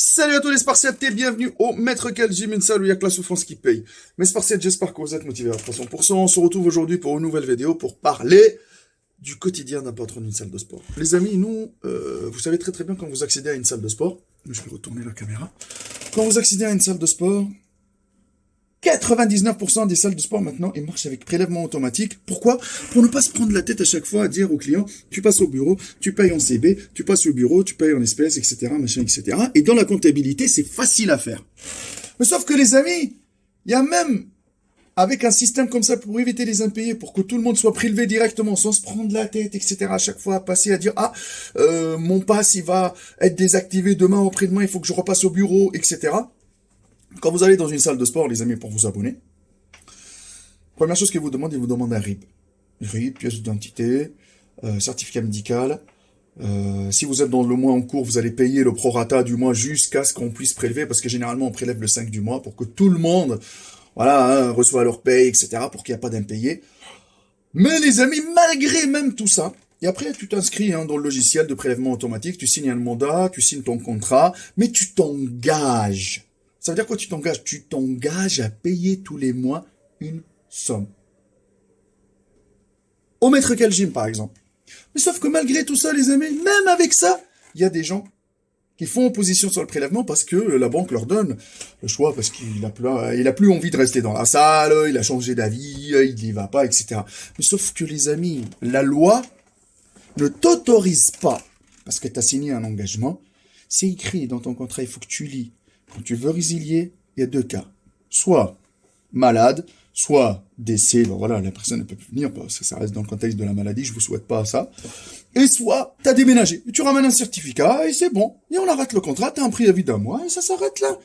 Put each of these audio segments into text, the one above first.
Salut à tous les Spartiates et bienvenue au Maître Cal Gym, une salle où il y a que la souffrance qui paye. Mes Spartiates, j'espère que vous êtes motivés à 300%. On se retrouve aujourd'hui pour une nouvelle vidéo pour parler du quotidien d'un patron d'une salle de sport. Les amis, nous, vous savez très bien quand vous accédez à une salle de sport, je vais retourner la caméra, quand vous accédez à une salle de sport, 99% des salles de sport maintenant, ils marchent avec prélèvement automatique. Pourquoi? Pour ne pas se prendre la tête à chaque fois à dire au client, tu passes au bureau, tu payes en CB, tu passes au bureau, tu payes en espèces, etc., machin, etc. Et dans la comptabilité, c'est facile à faire. Mais sauf que les amis, il y a même, avec un système comme ça pour éviter les impayés, pour que tout le monde soit prélevé directement, sans se prendre la tête, etc., à chaque fois à passer à dire, mon pass, il va être désactivé demain, après-demain, il faut que je repasse au bureau, etc. Quand vous allez dans une salle de sport, les amis, pour vous abonner, première chose qu'ils vous demandent, ils vous demandent un RIB. RIB, pièce d'identité, certificat médical. Si vous êtes dans le mois en cours, vous allez payer le prorata du mois jusqu'à ce qu'on puisse prélever, parce que généralement, on prélève le 5 du mois pour que tout le monde, reçoit leur paye, etc., pour qu'il n'y ait pas d'impayés. Mais les amis, malgré même tout ça, et après, tu t'inscris dans le logiciel de prélèvement automatique, tu signes un mandat, tu signes ton contrat, mais tu t'engages. Ça veut dire quoi tu t'engages? Tu t'engages à payer tous les mois une somme. Au Maître Cal Gym, par exemple. Mais sauf que malgré tout ça, les amis, même avec ça, il y a des gens qui font opposition sur le prélèvement parce que la banque leur donne le choix, parce qu'il a plus envie de rester dans la salle, il a changé d'avis, il n'y va pas, etc. Mais sauf que les amis, la loi ne t'autorise pas, parce que tu as signé un engagement, c'est écrit dans ton contrat, il faut que tu lis. Quand tu veux résilier, il y a deux cas. Soit malade, soit décès, la personne ne peut plus venir, parce que ça reste dans le contexte de la maladie, je vous souhaite pas ça. Et soit, t'as déménagé, et tu ramènes un certificat, et c'est bon. Et on arrête le contrat, t'as un préavis d'un mois, et ça s'arrête là.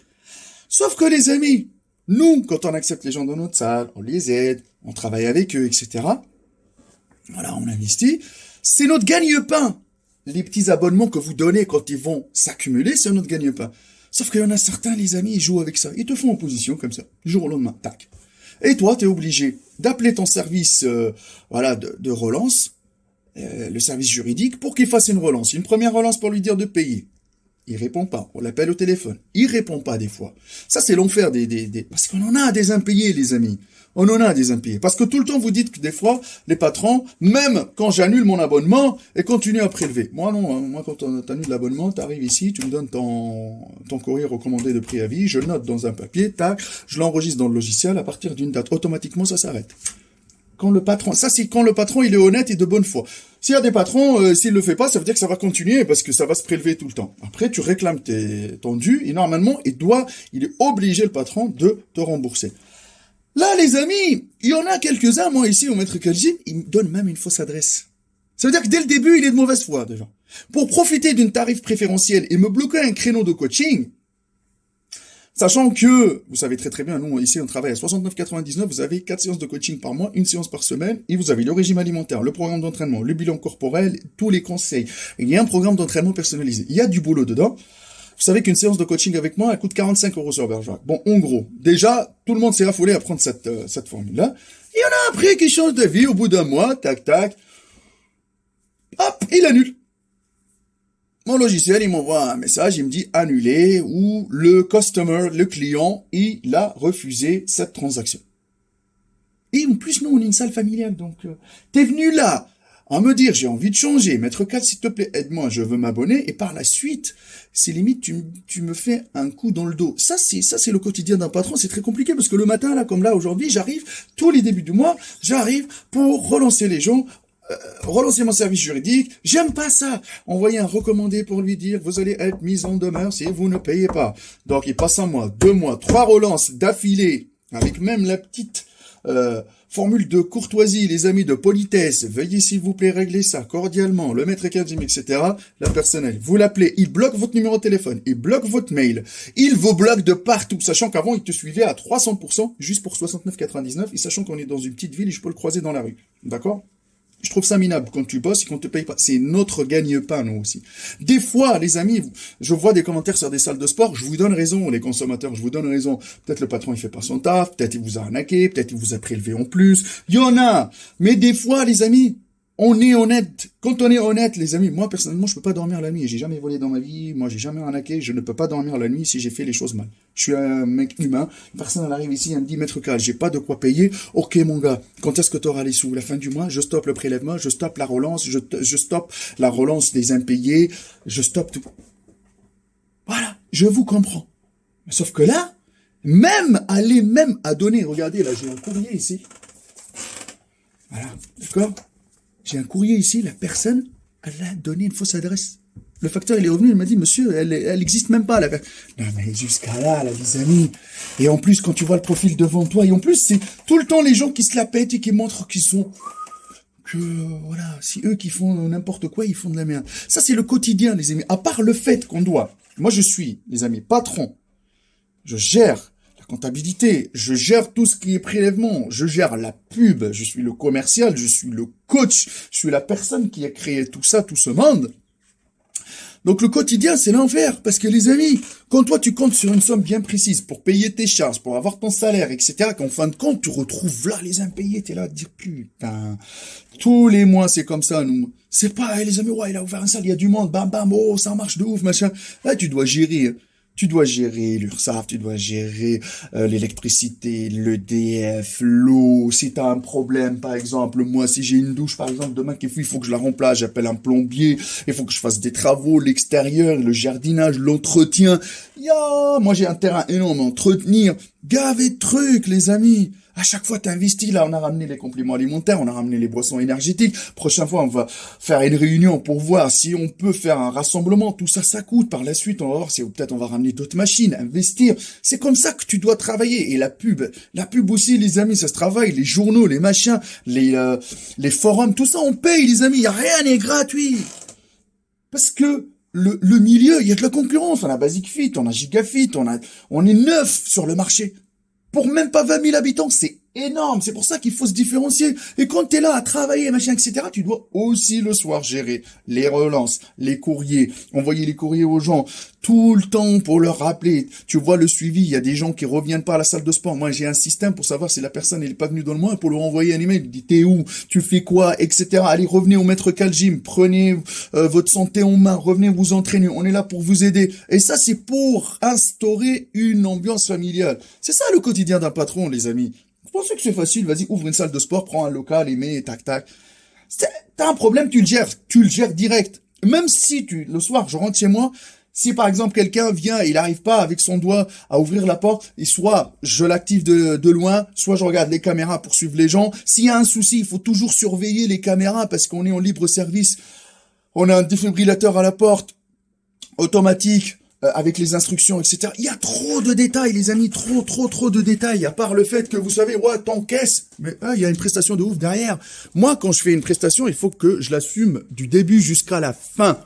Sauf que les amis, nous, quand on accepte les gens dans notre salle, on les aide, on travaille avec eux, etc. On investit. C'est notre gagne-pain. Les petits abonnements que vous donnez quand ils vont s'accumuler, c'est notre gagne-pain. Sauf qu'il y en a certains, les amis, ils jouent avec ça. Ils te font opposition comme ça, du jour au lendemain, tac. Et toi, t'es obligé d'appeler ton service de relance, le service juridique, pour qu'il fasse une relance. Une première relance pour lui dire de payer. Il répond pas. On l'appelle au téléphone. Il répond pas des fois. Ça, c'est l'enfer parce qu'on en a des impayés, les amis. On en a des impayés. Parce que tout le temps, vous dites que des fois, les patrons, même quand j'annule mon abonnement, ils continuent à prélever. Moi, non. Moi, quand t'annules l'abonnement, t'arrives ici, tu me donnes ton courrier recommandé de préavis, je le note dans un papier, tac, je l'enregistre dans le logiciel, à partir d'une date, automatiquement, ça s'arrête. Quand le patron, il est honnête et de bonne foi. S'il y a des patrons, s'il le fait pas, ça veut dire que ça va continuer parce que ça va se prélever tout le temps. Après, tu réclames ton dû et normalement, il est obligé, le patron, de te rembourser. Là, les amis, il y en a quelques-uns, moi ici, au Maître Cal Gym, il me donne même une fausse adresse. Ça veut dire que dès le début, il est de mauvaise foi, déjà. Pour profiter d'une tarif préférentielle et me bloquer un créneau de coaching, sachant que, vous savez très bien, nous, ici, on travaille à 69,99, vous avez 4 séances de coaching par mois, une séance par semaine, et vous avez le régime alimentaire, le programme d'entraînement, le bilan corporel, tous les conseils. Il y a un programme d'entraînement personnalisé. Il y a du boulot dedans. Vous savez qu'une séance de coaching avec moi, elle coûte 45 € sur Bergerac. Bon, en gros, déjà, tout le monde s'est affolé à prendre cette formule-là. Il y en a après qui changent d'avis au bout d'un mois, tac, tac. Hop, il annule. Mon logiciel, il m'envoie un message, il me dit annuler, ou le client, il a refusé cette transaction. Et en plus, nous, on est une salle familiale, donc t'es venu là à me dire, j'ai envie de changer, Maître Cal, s'il te plaît, aide-moi, je veux m'abonner, et par la suite, c'est limite, tu me fais un coup dans le dos. Ça, c'est le quotidien d'un patron, c'est très compliqué, parce que le matin, là, comme là, aujourd'hui, j'arrive, tous les débuts du mois, j'arrive pour relancer les gens, relancer mon service juridique, j'aime pas ça. Envoyer un recommandé pour lui dire, vous allez être mis en demeure si vous ne payez pas. Donc, il passe 1 mois, 2 mois, 3 relances d'affilée, avec même la petite formule de courtoisie, les amis, de politesse, veuillez s'il vous plaît régler ça cordialement, le Maître Cal Gym, etc. La personne, vous l'appelez, il bloque votre numéro de téléphone, il bloque votre mail, il vous bloque de partout, sachant qu'avant, il te suivait à 300%, juste pour 69,99, et sachant qu'on est dans une petite ville et je peux le croiser dans la rue. D'accord? Je trouve ça minable quand tu bosses et qu'on te paye pas. C'est notre gagne-pain, nous aussi. Des fois, les amis, je vois des commentaires sur des salles de sport, je vous donne raison, les consommateurs, je vous donne raison. Peut-être le patron, il fait pas son taf, peut-être il vous a arnaqué, peut-être il vous a prélevé en plus. Il y en a. Mais des fois, les amis, On est honnête. Quand on est honnête, les amis, moi, personnellement, je peux pas dormir la nuit. J'ai jamais volé dans ma vie. Moi, j'ai jamais arnaqué. Je ne peux pas dormir la nuit si j'ai fait les choses mal. Je suis un mec humain. Une personne, elle arrive ici, elle me dit, Maître K, j'ai pas de quoi payer. Ok, mon gars. Quand est-ce que tu auras les sous? La fin du mois, je stoppe le prélèvement, je stoppe la relance, je stoppe la relance des impayés, je stoppe tout. Voilà. Je vous comprends. Sauf que là, même à donner, regardez, là, j'ai un courrier ici. Voilà. D'accord? J'ai un courrier ici, la personne, elle a donné une fausse adresse. Le facteur, il est revenu, il m'a dit, monsieur, elle existe même pas, la personne. Non, mais jusqu'à là, les amis. Et en plus, quand tu vois le profil devant toi, et en plus, c'est tout le temps les gens qui se la pètent et qui montrent qu'ils sont, voilà, si eux qui font n'importe quoi, ils font de la merde. Ça, c'est le quotidien, les amis. À part le fait qu'on doit, moi, je suis, les amis, patron. Je gère la comptabilité, je gère tout ce qui est prélèvement, je gère la pub, je suis le commercial, je suis le coach, je suis la personne qui a créé tout ça, tout ce monde. Donc le quotidien, c'est l'enfer, parce que les amis, quand toi tu comptes sur une somme bien précise pour payer tes charges, pour avoir ton salaire, etc., qu'en fin de compte, tu retrouves là les impayés, t'es là à te dire, putain, tous les mois c'est comme ça, nous. C'est pas, les amis, ouais, il a ouvert un salle, il y a du monde, bam, bam, oh, ça marche de ouf, machin. Là, tu dois gérer. Tu dois gérer l'URSSAF, tu dois gérer l'électricité, l'EDF, l'eau. Si tu as un problème, par exemple, moi, si j'ai une douche, par exemple, demain qu'il faut que je la remplace, j'appelle un plombier, il faut que je fasse des travaux, l'extérieur, le jardinage, l'entretien. Moi, j'ai un terrain énorme à entretenir. Gavé de trucs, les amis. À chaque fois, t'investis. Là, on a ramené les compléments alimentaires, on a ramené les boissons énergétiques. Prochaine fois, on va faire une réunion pour voir si on peut faire un rassemblement. Tout ça, ça coûte. Par la suite, on va voir si peut-être on va ramener d'autres machines, investir. C'est comme ça que tu dois travailler. Et la pub aussi, les amis, ça se travaille. Les journaux, les machins, les forums, tout ça, on paye, les amis. Rien n'est gratuit. Parce que le milieu, il y a de la concurrence. On a Basic Fit, on a Gigafit, on est neuf sur le marché. Pour même pas 20 000 habitants, c'est énorme. C'est pour ça qu'il faut se différencier. Et quand t'es là à travailler, machin, etc., tu dois aussi le soir gérer les relances, les courriers, envoyer les courriers aux gens, tout le temps pour leur rappeler. Tu vois le suivi, il y a des gens qui reviennent pas à la salle de sport. Moi, j'ai un système pour savoir si la personne n'est pas venue dans le mois, pour leur envoyer un email. Il dit, t'es où? Tu fais quoi? Etc. Allez, revenez au maître Calgym. Prenez votre santé en main. Revenez vous entraîner. On est là pour vous aider. Et ça, c'est pour instaurer une ambiance familiale. C'est ça le quotidien d'un patron, les amis. Vous pensez que c'est facile? Vas-y, ouvre une salle de sport, prends un local et mets, tac, tac. T'as un problème, tu le gères direct. Même si le soir, je rentre chez moi, si par exemple quelqu'un vient, il n'arrive pas avec son doigt à ouvrir la porte, et soit je l'active de loin, soit je regarde les caméras pour suivre les gens. S'il y a un souci, il faut toujours surveiller les caméras parce qu'on est en libre service. On a un défibrillateur à la porte, automatique, avec les instructions, etc. Il y a trop de détails, les amis, trop de détails, à part le fait que vous savez, ouais, t'encaisses, mais il y a une prestation de ouf derrière. Moi, quand je fais une prestation, il faut que je l'assume du début jusqu'à la fin.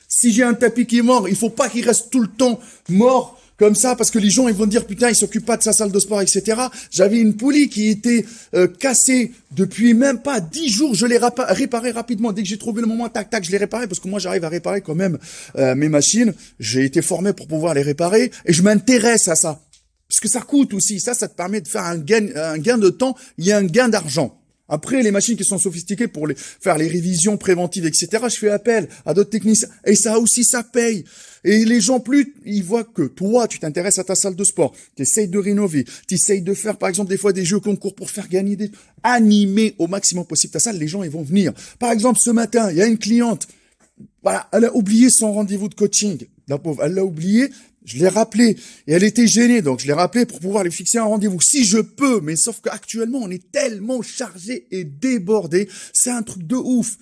Si j'ai un tapis qui est mort, il faut pas qu'il reste tout le temps mort comme ça, parce que les gens, ils vont dire, putain, il s'occupe pas de sa salle de sport, etc. J'avais une poulie qui était cassée depuis même pas 10 jours. Je l'ai réparée rapidement. Dès que j'ai trouvé le moment, tac, tac, je l'ai réparée, parce que moi, j'arrive à réparer quand même mes machines. J'ai été formé pour pouvoir les réparer, et je m'intéresse à ça. Parce que ça coûte aussi. Ça te permet de faire un gain de temps, il y a un gain d'argent. Après, les machines qui sont sophistiquées pour faire les révisions préventives, etc., je fais appel à d'autres techniciens. Et ça aussi, ça paye. Et les gens, plus ils voient que toi, tu t'intéresses à ta salle de sport, tu essayes de rénover, tu essayes de faire, par exemple, des fois des jeux concours pour faire gagner animer au maximum possible ta salle, les gens, ils vont venir. Par exemple, ce matin, il y a une cliente, voilà, elle a oublié son rendez-vous de coaching. La pauvre, elle l'a oublié. Je l'ai rappelé et elle était gênée, donc je l'ai rappelé pour pouvoir lui fixer un rendez-vous. Si je peux, mais sauf qu'actuellement on est tellement chargé et débordé, c'est un truc de ouf.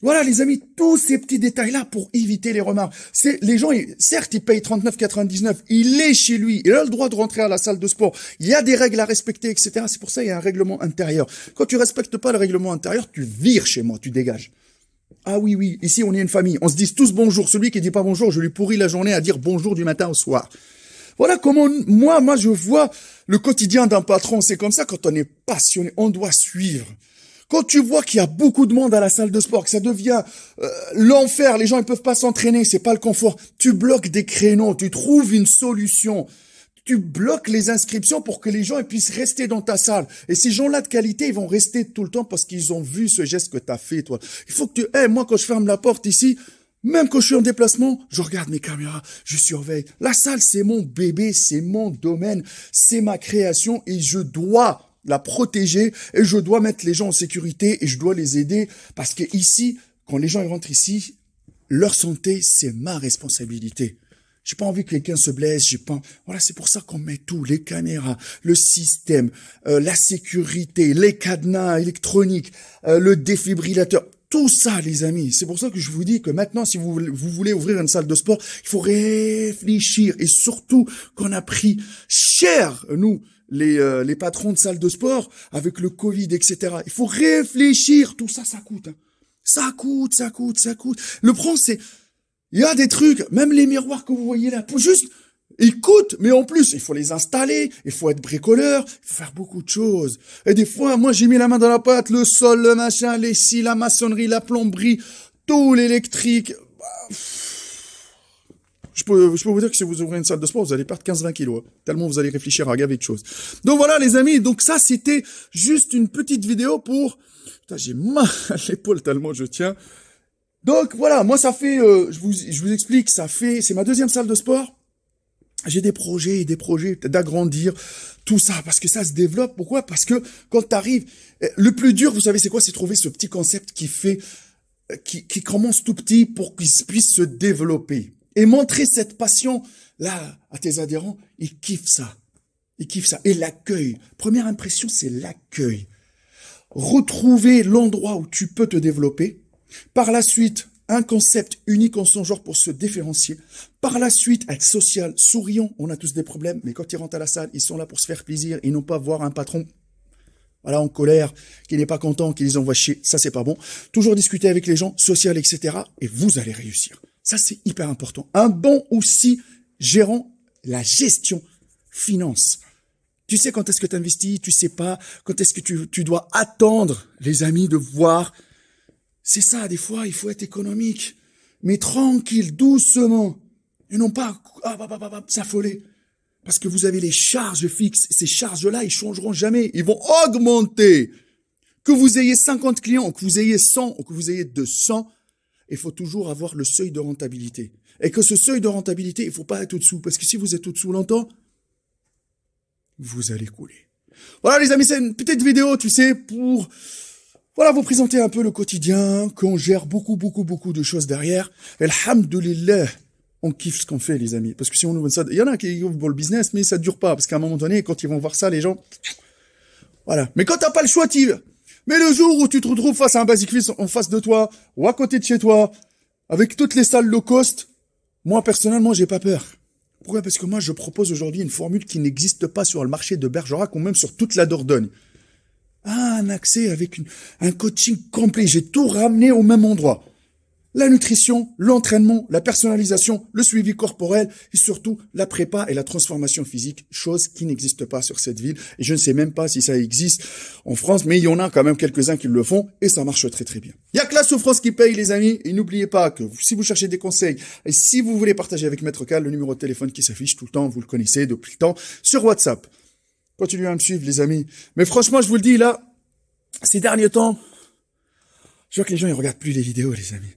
Voilà les amis, tous ces petits détails-là pour éviter les remarques. Les gens, certes, ils payent 39,99, il est chez lui, il a le droit de rentrer à la salle de sport. Il y a des règles à respecter, etc. C'est pour ça qu'il y a un règlement intérieur. Quand tu respectes pas le règlement intérieur, tu vires chez moi, tu dégages. Ah oui, ici on est une famille, on se dit tous bonjour. Celui qui dit pas bonjour, je lui pourris la journée à dire bonjour du matin au soir. Voilà comment moi je vois le quotidien d'un patron. C'est comme ça quand on est passionné, on doit suivre. Quand tu vois qu'il y a beaucoup de monde à la salle de sport, que ça devient l'enfer, les gens ils peuvent pas s'entraîner, c'est pas le confort. Tu bloques des créneaux, tu trouves une solution. tu bloques les inscriptions pour que les gens puissent rester dans ta salle. Et ces gens-là de qualité, ils vont rester tout le temps parce qu'ils ont vu ce geste que tu as fait, toi. Il faut que moi, quand je ferme la porte ici, même quand je suis en déplacement, je regarde mes caméras, je surveille. La salle, c'est mon bébé, c'est mon domaine, c'est ma création et je dois la protéger et je dois mettre les gens en sécurité et je dois les aider parce que ici, quand les gens ils rentrent ici, leur santé, c'est ma responsabilité. J'ai pas envie que quelqu'un se blesse, voilà, c'est pour ça qu'on met tout, les caméras, le système, la sécurité, les cadenas électroniques, le défibrillateur. Tout ça, les amis, c'est pour ça que je vous dis que maintenant, si vous voulez ouvrir une salle de sport, il faut réfléchir. Et surtout qu'on a pris cher, nous, les patrons de salles de sport, avec le Covid, etc. Il faut réfléchir. Tout ça, ça coûte. Hein. Ça coûte. Le problème, c'est, il y a des trucs, même les miroirs que vous voyez là, pour juste, ils coûtent, mais en plus, il faut les installer, il faut être bricoleur, il faut faire beaucoup de choses. Et des fois, moi, j'ai mis la main dans la pâte, le sol, le machin, les scies, la maçonnerie, la plomberie, tout l'électrique. Je peux vous dire que si vous ouvrez une salle de sport, vous allez perdre 15-20 kilos. Hein, tellement vous allez réfléchir à gaver de choses. Donc voilà, les amis. Donc ça, c'était juste une petite vidéo pour... Putain, j'ai mal à l'épaule tellement je tiens. Donc voilà, moi, ça fait... je vous explique, c'est ma deuxième salle de sport. J'ai des projets d'agrandir tout ça parce que ça se développe. Pourquoi? Parce que quand tu arrives, le plus dur, vous savez, c'est quoi? C'est trouver ce petit concept qui commence tout petit pour qu'il puisse se développer et montrer cette passion là à tes adhérents. Ils kiffent ça. Et l'accueil. Première impression, c'est l'accueil. Retrouver l'endroit où tu peux te développer. Par la suite, un concept unique en son genre pour se différencier. Par la suite, être social, souriant, on a tous des problèmes, mais quand ils rentrent à la salle, ils sont là pour se faire plaisir, ils n'ont pas voir un patron voilà, en colère, qui n'est pas content, qui les envoie chier, ça c'est pas bon. Toujours discuter avec les gens, social, etc. Et vous allez réussir. Ça c'est hyper important. Un bon aussi gérant la gestion finance. Tu sais quand est-ce que tu investis, tu sais pas, quand est-ce que tu dois attendre, les amis, de voir. C'est ça, des fois, il faut être économique. Mais tranquille, doucement. Et non pas s'affoler. Parce que vous avez les charges fixes. Ces charges-là, ils changeront jamais. Ils vont augmenter. Que vous ayez 50 clients, que vous ayez 100, ou que vous ayez 200, il faut toujours avoir le seuil de rentabilité. Et que ce seuil de rentabilité, il faut pas être au-dessous. Parce que si vous êtes au-dessous longtemps, vous allez couler. Voilà les amis, c'est une petite vidéo, tu sais, pour... Voilà, vous présenter un peu le quotidien, qu'on gère beaucoup de choses derrière. Et alhamdoulilah, on kiffe ce qu'on fait, les amis. Parce que si on ouvre ça, il y en a qui ouvrent pour le business, mais ça dure pas. Parce qu'à un moment donné, quand ils vont voir ça, les gens, voilà. Mais quand t'as pas le choix, tu vas. Mais le jour où tu te retrouves face à un Basic Fit en face de toi, ou à côté de chez toi, avec toutes les salles low cost, moi, personnellement, j'ai pas peur. Pourquoi? Parce que moi, je propose aujourd'hui une formule qui n'existe pas sur le marché de Bergerac ou même sur toute la Dordogne. Un accès avec un coaching complet. J'ai tout ramené au même endroit. La nutrition, l'entraînement, la personnalisation, le suivi corporel et surtout la prépa et la transformation physique, chose qui n'existe pas sur cette ville. Et je ne sais même pas si ça existe en France, mais il y en a quand même quelques-uns qui le font et ça marche très bien. Il y a que la souffrance qui paye, les amis. Et n'oubliez pas que si vous cherchez des conseils et si vous voulez partager avec Maître Cal, le numéro de téléphone qui s'affiche tout le temps, vous le connaissez depuis le temps, sur WhatsApp. Continuez à me suivre, les amis. Mais franchement, je vous le dis, là, ces derniers temps, je vois que les gens, ils regardent plus les vidéos, les amis.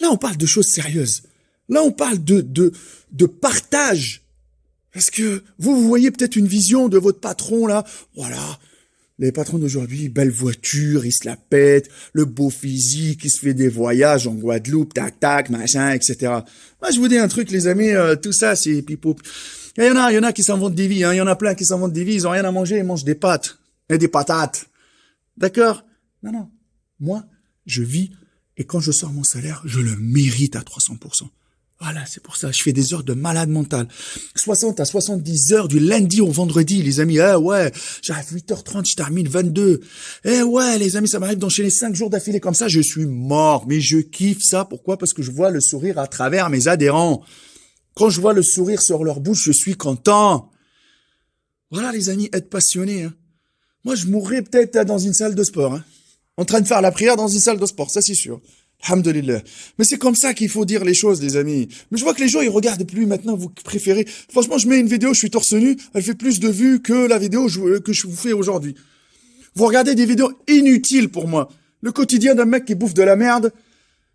Là, on parle de choses sérieuses. Là, on parle de partage. Parce que vous voyez peut-être une vision de votre patron, là. Voilà. Les patrons d'aujourd'hui, belle voiture, ils se la pètent, le beau physique, il se fait des voyages en Guadeloupe, tac, machin, etc. Moi, je vous dis un truc, les amis, tout ça, c'est pipo. Il y en a qui s'inventent des vies, hein. Il y en a plein qui s'inventent des vies, ils ont rien à manger, ils mangent des pâtes et des patates. D'accord? Non. Moi, je vis et quand je sors mon salaire, je le mérite à 300%. Voilà, c'est pour ça. Je fais des heures de malade mental. 60 à 70 heures du lundi au vendredi, les amis. Eh ouais, j'arrive 8h30, je termine 22. Eh ouais, les amis, ça m'arrive d'enchaîner 5 jours d'affilée comme ça. Je suis mort, mais je kiffe ça. Pourquoi? Parce que je vois le sourire à travers mes adhérents. Quand je vois le sourire sur leur bouche, je suis content. Voilà, les amis, être passionné. Hein. Moi, je mourrais peut-être dans une salle de sport. Hein. En train de faire la prière dans une salle de sport, ça c'est sûr. Alhamdulillah. Mais c'est comme ça qu'il faut dire les choses, les amis. Mais je vois que les gens, ils regardent plus maintenant, vous préférez. Franchement, je mets une vidéo, je suis torse nu, elle fait plus de vues que la vidéo que je vous fais aujourd'hui. Vous regardez des vidéos inutiles pour moi. Le quotidien d'un mec qui bouffe de la merde,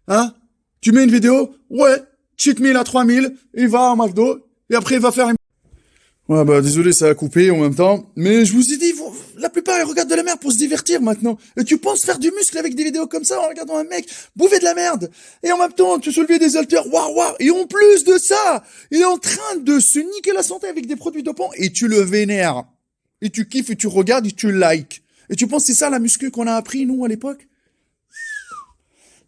hein? Tu mets une vidéo, ouais, cheat meal à 3000, il va au McDo, et après il va faire une... Ouais, bah, désolé, ça a coupé en même temps. Mais je vous ai dit, la plupart, ils regardent de la merde pour se divertir maintenant. Et tu penses faire du muscle avec des vidéos comme ça en regardant un mec bouffer de la merde. Et en même temps, tu soulevais des haltères, waouh. Et en plus de ça, il est en train de se niquer la santé avec des produits dopants et tu le vénères. Et tu kiffes et tu regardes et tu likes. Et tu penses que c'est ça la muscu qu'on a appris, nous, à l'époque?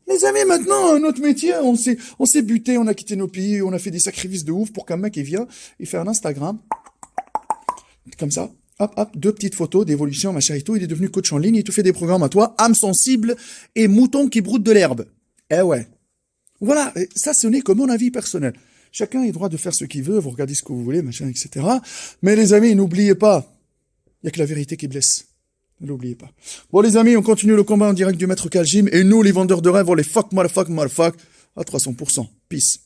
Les amis, maintenant, notre métier, on s'est buté, on a quitté nos pays, on a fait des sacrifices de ouf pour qu'un mec, il vienne, il fait un Instagram. Comme ça, hop, 2 petites photos d'évolution, machin et tout, il est devenu coach en ligne, il te fait des programmes à toi, âme sensible et mouton qui broute de l'herbe. Eh ouais. Voilà, et ça, ce n'est que mon avis personnel. Chacun a le droit de faire ce qu'il veut, vous regardez ce que vous voulez, machin, etc. Mais les amis, n'oubliez pas, il n'y a que la vérité qui blesse. Ne l'oubliez pas. Bon, les amis, on continue le combat en direct du Maître Kaljim, et nous, les vendeurs de rêves, on les fuck, motherfuck, à 300%. Peace.